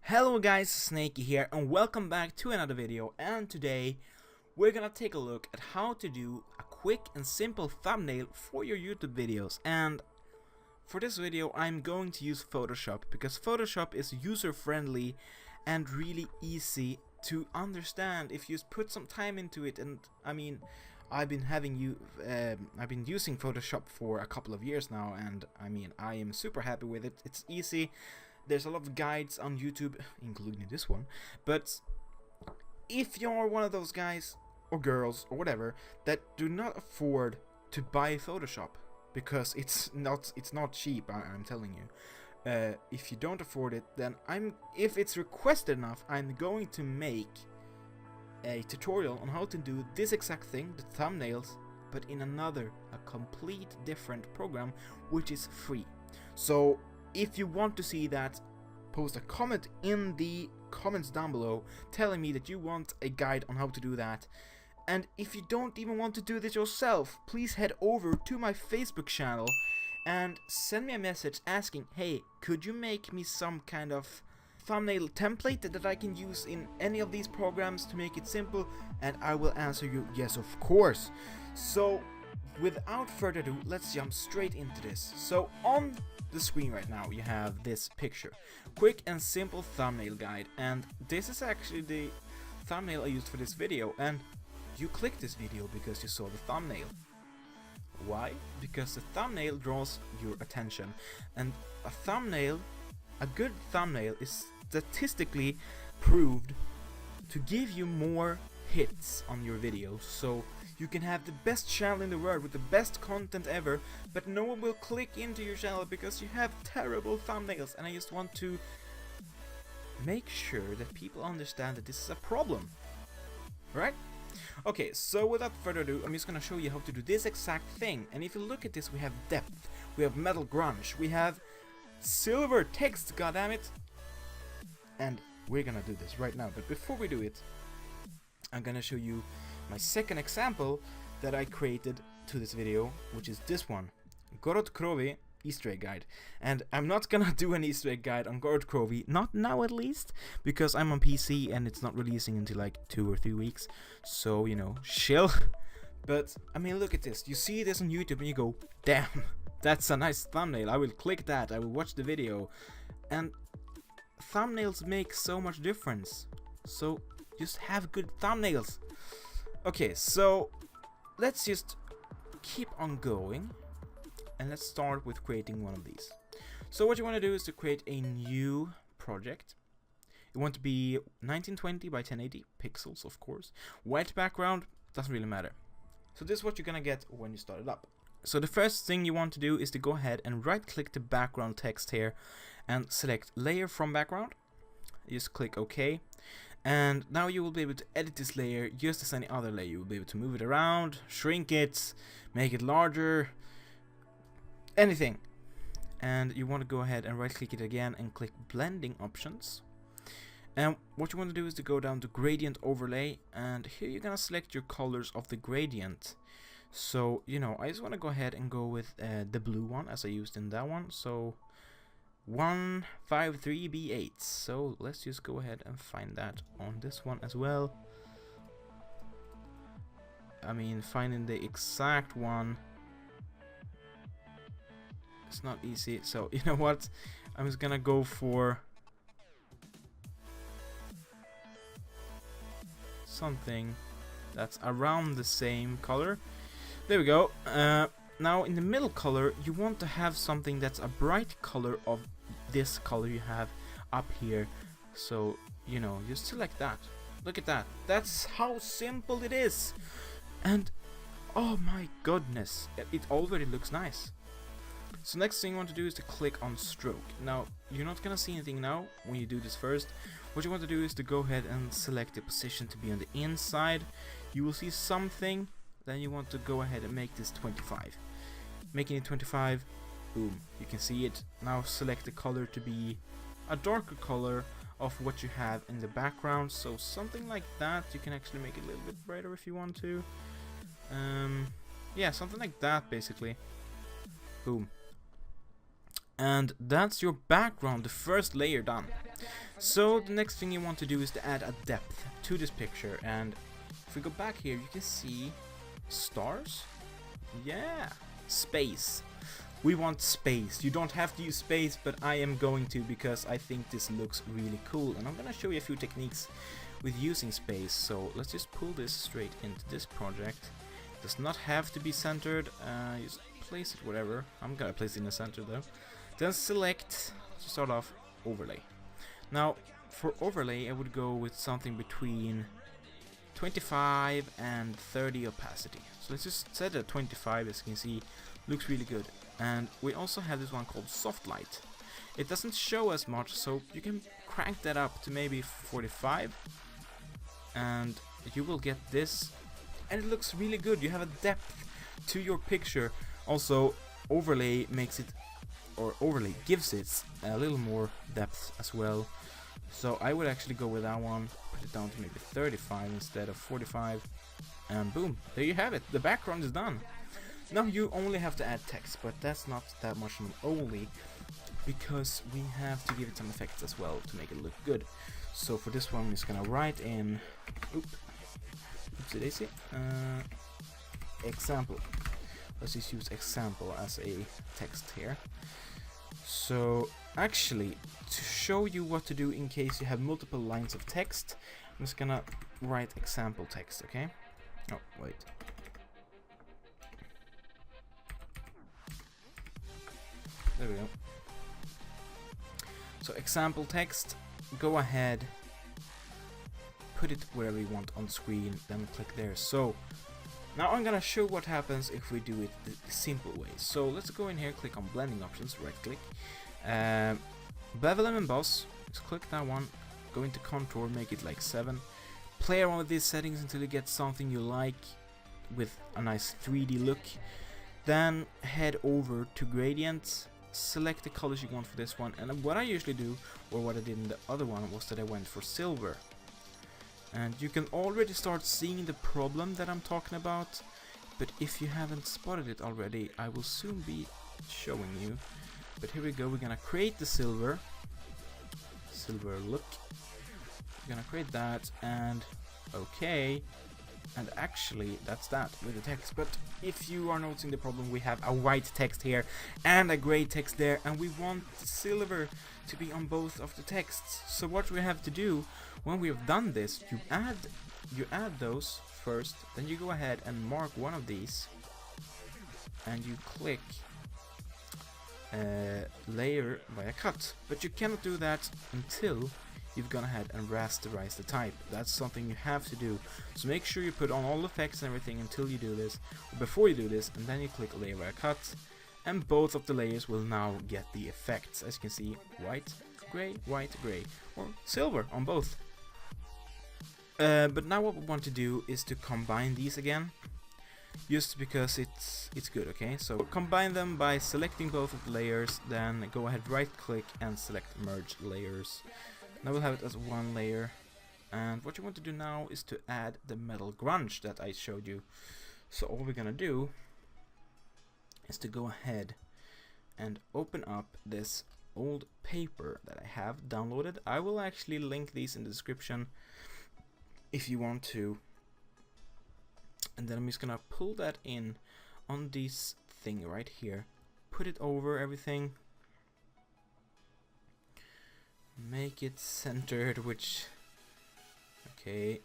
Hello guys, Snakey here and welcome back to another video, and today we're gonna take a look at how to do a quick and simple thumbnail for your YouTube videos. And for this video I'm going to use Photoshop because Photoshop is user friendly and really easy to understand if you just put some time into it. And I mean, I've been using Photoshop for a couple of years now, and I mean I am super happy with it. It's easy. There's a lot of guides on YouTube, including this one, but if you're one of those guys or girls or whatever that do not afford to buy Photoshop because it's not cheap, I'm telling you, if you don't afford it, then if it's requested enough, I'm going to make a tutorial on how to do this exact thing, the thumbnails, but in a complete different program, which is free. So if you want to see that, post a comment in the comments down below telling me that you want a guide on how to do that. And if you don't even want to do this yourself, please head over to my Facebook channel and send me a message asking, hey, could you make me some kind of thumbnail template that I can use in any of these programs to make it simple, and I will answer you yes, of course. So without further ado, let's jump straight into this. So on the screen right now you have this picture, quick and simple thumbnail guide, and this is actually the thumbnail I used for this video. And you click this video because you saw the thumbnail. Why? Because the thumbnail draws your attention, and a good thumbnail is statistically proved to give you more hits on your videos. So you can have the best channel in the world with the best content ever, but no one will click into your channel because you have terrible thumbnails. And I just want to make sure that people understand that this is a problem, right? Okay, so without further ado, I'm just gonna show you how to do this exact thing. And if you look at this, we have depth, we have metal grunge, we have silver text, goddammit, and we're gonna do this right now. But before we do it, I'm gonna show you my second example that I created to this video, which is this one, Gorod Krovi Easter egg guide. And I'm not gonna do an Easter egg guide on Gorod Krovi, not now at least, because I'm on PC and it's not releasing until like 2 or 3 weeks, so you know, chill. But I mean, look at this, you see this on YouTube and you go, damn, that's a nice thumbnail, I will click that, I will watch the video. And thumbnails make so much difference, so just have good thumbnails. Okay, so let's just keep on going, and let's start with creating one of these. So what you want to do is to create a new project. You want to be 1920 by 1080 pixels, of course. White background, doesn't really matter. So this is what you're gonna get when you start it up. So the first thing you want to do is to go ahead and right click the background text here and select layer from background. You just click OK. And now you will be able to edit this layer just as any other layer. You will be able to move it around, shrink it, make it larger, anything. And you want to go ahead and right click it again and click blending options. And what you want to do is to go down to gradient overlay, and here you're gonna select your colors of the gradient. So you know, I just want to go ahead and go with the blue one as I used in that one. So 153B8. So let's just go ahead and find that on this one as well. I mean, finding the exact one, it's not easy. So you know what, I'm just gonna go for something that's around the same color. There we go. Now in the middle color you want to have something that's a bright color of this color you have up here. So you know, just select that. Look at that, that's how simple it is. And oh my goodness, it already looks nice. So next thing you want to do is to click on stroke. Now you're not gonna see anything now when you do this first. What you want to do is to go ahead and select the position to be on the inside. You will see something, then you want to go ahead and make this 25. Making it 25, boom, you can see it. Now select the color to be a darker color of what you have in the background, so something like that. You can actually make it a little bit brighter if you want to. Yeah, something like that basically. Boom. And that's your background, the first layer done. So the next thing you want to do is to add a depth to this picture, and if we go back here you can see stars. Yeah, space. We want space. You don't have to use space, but I am going to because I think this looks really cool, and I'm gonna show you a few techniques with using space. So let's just pull this straight into this project. It does not have to be centered. Just place it wherever. I'm gonna place it in the center though. Then select, to start off, overlay. Now for overlay I would go with something between 25 and 30 opacity. So let's just set it at 25. As you can see, looks really good. And we also have this one called soft light. It doesn't show as much, so you can crank that up to maybe 45 and you will get this, and it looks really good. You have a depth to your picture. Also overlay makes it, or overlay gives it a little more depth as well. So I would actually go with that one, put it down to maybe 35 instead of 45, and boom, there you have it. The background is done. Now you only have to add text, but that's not that much only, because we have to give it some effects as well to make it look good. So for this one I'm just gonna write in oopsie daisy, example. Let's just use example as a text here. So actually, to show you what to do in case you have multiple lines of text, I'm just gonna write example text, okay? Oh, wait. There we go. So example text, go ahead, put it wherever you want on screen, then click there. So now I'm gonna show what happens if we do it the simple way. So let's go in here, click on blending options, right click, bevel and emboss, just click that one, go into contour, make it like 7, play around with these settings until you get something you like with a nice 3D look. Then head over to gradient, select the colors you want for this one, and what I usually do, or what I did in the other one, was that I went for silver. And you can already start seeing the problem that I'm talking about, but if you haven't spotted it already, I will soon be showing you. But here we go, we're gonna create the silver look. We're gonna create that, and okay, and actually that's that with the text. But if you are noticing the problem, we have a white text here and a gray text there, and we want the silver to be on both of the texts. So what we have to do when we have done this, you add those first, then you go ahead and mark one of these and you click layer via cut. But you cannot do that until you've gone ahead and rasterize the type. That's something you have to do. So make sure you put on all effects and everything until you do this, or before you do this, and then you click layer via cut, and both of the layers will now get the effects. As you can see, white, gray, or silver on both. But now what we want to do is to combine these again, just because it's good, okay? So combine them by selecting both of the layers, then go ahead, right click and select merge layers. Now we'll have it as one layer, and what you want to do now is to add the metal grunge that I showed you. So all we're gonna do is to go ahead and open up this old paper that I have downloaded. I will actually link these in the description if you want to. And then I'm just gonna pull that in on this thing right here, put it over everything, make it centered, which, okay,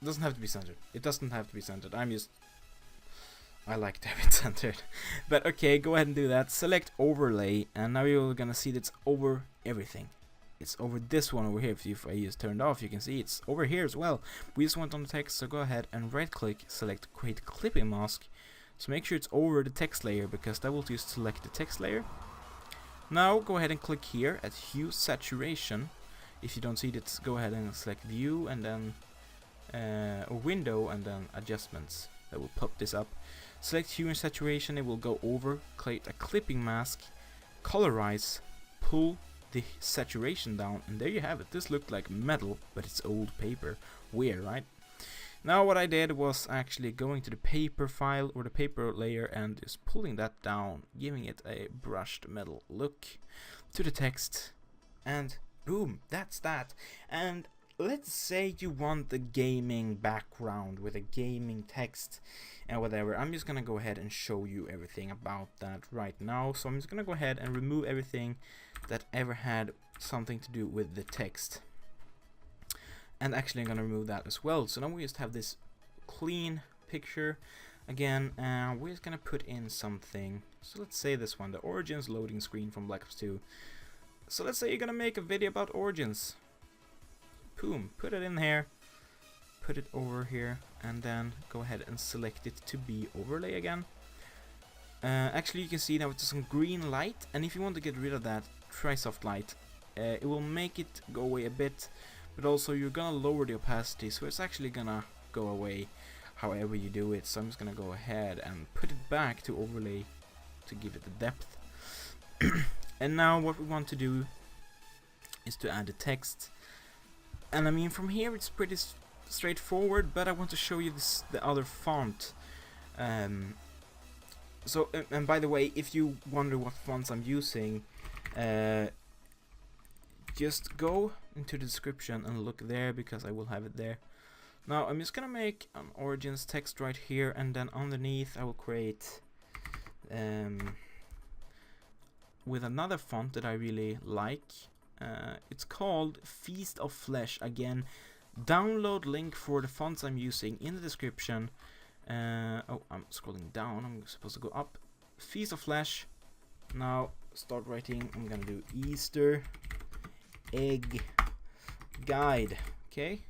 doesn't have to be centered. It doesn't have to be centered. I like to have it centered. But okay, go ahead and do that. Select overlay, and now you're gonna see that it's over everything. It's over this one over here. If I just turned off, you can see it's over here as well. We just want on the text, so go ahead and right click, select create clipping mask. So make sure it's over the text layer, because that will just select the text layer. Now go ahead and click here at hue saturation. If you don't see it, go ahead and select view and then a window and then adjustments. That will pop this up. Select hue and saturation, it will go over, create a clipping mask, colorize, pull the saturation down, and there you have it. This looked like metal, but it's old paper. Weird, right? Now what I did was actually going to the paper file or the paper layer and just pulling that down, giving it a brushed metal look to the text, and boom, that's that. And let's say you want the gaming background with a gaming text and whatever. I'm just gonna go ahead and show you everything about that right now. So I'm just gonna go ahead and remove everything that ever had something to do with the text, and actually I'm gonna remove that as well. So now we just have this clean picture again, and we're just gonna put in something. So let's say this one, the Origins loading screen from Black Ops 2. So let's say you're gonna make a video about Origins. Boom, put it in here, put it over here, and then go ahead and select it to be overlay again. Actually, you can see now it's some green light, and if you want to get rid of that, try soft light. It will make it go away a bit, but also you're gonna lower the opacity, so it's actually gonna go away however you do it. So I'm just gonna go ahead and put it back to overlay to give it the depth. And now what we want to do is to add the text. And I mean, from here it's pretty straightforward, but I want to show you the other font. So, and by the way, if you wonder what fonts I'm using, just go into the description and look there, because I will have it there. Now I'm just gonna make an Origins text right here, and then underneath I will create with another font that I really like. It's called Feast of Flesh. Again, download link for the fonts I'm using in the description. Oh, I'm scrolling down, I'm supposed to go up. Feast of Flesh. Now start writing. I'm gonna do Easter egg guide. Okay,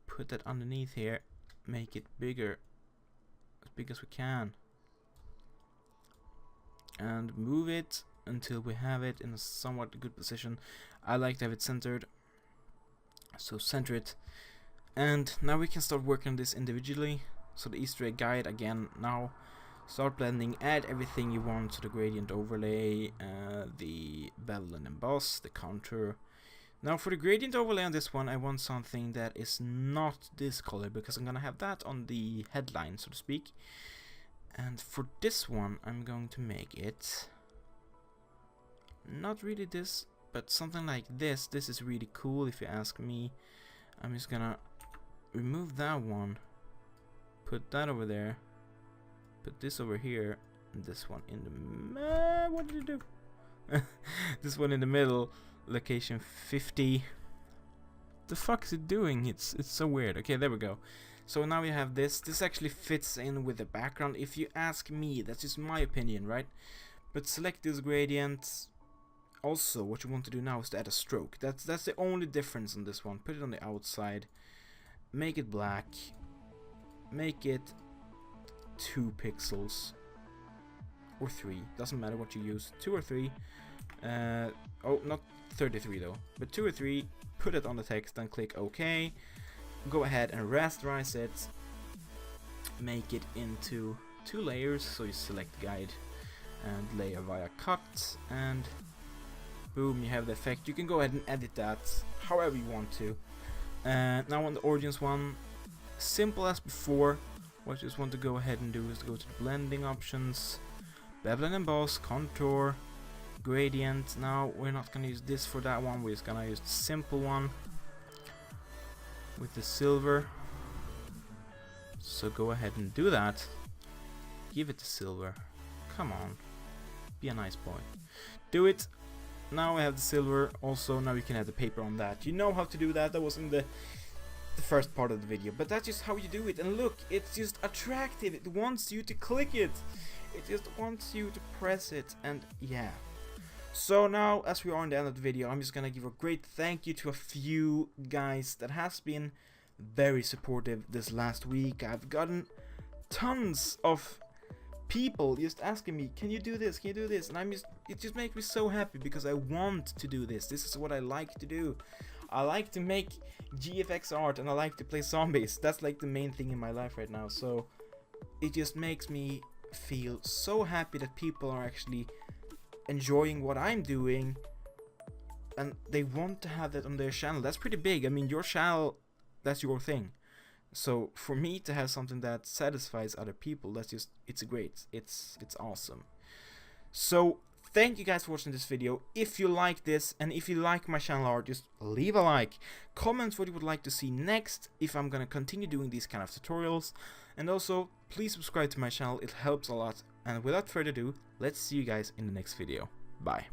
put that underneath here, make it bigger, as big as we can, and move it until we have it in a somewhat good position. I like to have it centered, so center it. And now we can start working on this individually. So the Easter egg guide again. Now start blending, add everything you want, so the gradient overlay, the bevel and emboss, the contour. Now for the gradient overlay on this one, I want something that is not this color, because I'm gonna have that on the headline, so to speak. And for this one, I'm going to make it not really this, but something like this. This is really cool if you ask me. I'm just gonna remove that one, put that over there, put this over here, and this one in the what did it do? This one in the middle, location 50. The fuck is it doing? It's so weird. Okay, there we go. So now we have this. This actually fits in with the background, if you ask me. That's just my opinion, right? But select this gradient. Also, what you want to do now is to add a stroke. That's the only difference on this one. Put it on the outside, make it black, make it 2 pixels or 3, doesn't matter what you use, 2 or 3. Oh, not 33 though, but 2 or 3. Put it on the text and click OK. Go ahead and rasterize it, make it into 2 layers. So you select guide and layer via cut, and boom, you have the effect. You can go ahead and edit that however you want to. Now on the Origins one, simple as before. What you just want to go ahead and do is go to the blending options, bevel and emboss, contour, gradient. Now we're not gonna use this for that one, we're just gonna use the simple one with the silver. So go ahead and do that. Give it the silver. Come on, be a nice boy. Do it. Now I have the silver. Also, now you can add the paper on that. You know how to do that. That was in the first part of the video, but that's just how you do it. And look, it's just attractive. It wants you to click it. It just wants you to press it, and yeah. So now, as we are on the end of the video, I'm just gonna give a great thank you to a few guys that has been very supportive this last week. I've gotten tons of people just asking me, can you do this, can you do this, and it just makes me so happy, because I want to do this. This is what I like to do. I like to make GFX art, and I like to play zombies. That's like the main thing in my life right now. So it just makes me feel so happy that people are actually enjoying what I'm doing, and they want to have that on their channel. That's pretty big. I mean, your channel, that's your thing. So for me to have something that satisfies other people, that's just, it's great. It's awesome. So Thank you guys for watching this video. If you like this and if you like my channel art, just leave a like. Comment what you would like to see next, if I'm gonna continue doing these kind of tutorials. And also, please subscribe to my channel, it helps a lot. And without further ado, let's see you guys in the next video. Bye.